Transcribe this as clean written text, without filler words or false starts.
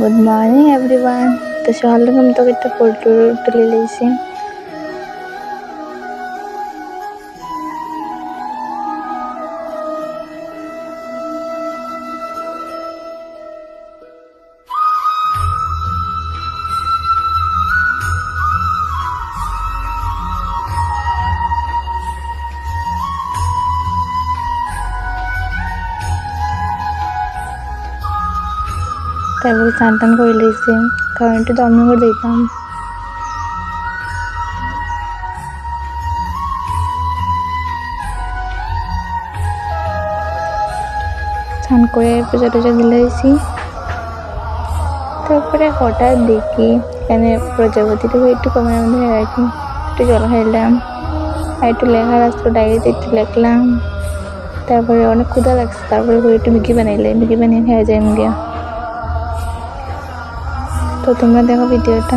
Good morning everyone. তো সকালে ঘুম থেকে একটা ফটো তুলে লইছি। তারপরে চান টান করে লইছি, কারণ একটু দমন করে দিতাম। স্নান করে পূজা টুজা দিলাইছি। তারপরে হঠাৎ দেখি এখানে প্রজাপতিটা একটু কমের মধ্যে রাখি, একটু জল খাইলাম আর একটু লেখার আসতো, ডায়েরিতে একটু লিখলাম। তারপরে অনেক ক্ষুধা লাগছে, তারপরে একটু ম্যাগি বানাইলে, ম্যাগি বানিয়ে খাওয়া যায় গিয়া। তো তোমরা দেখো ভিডিওটা।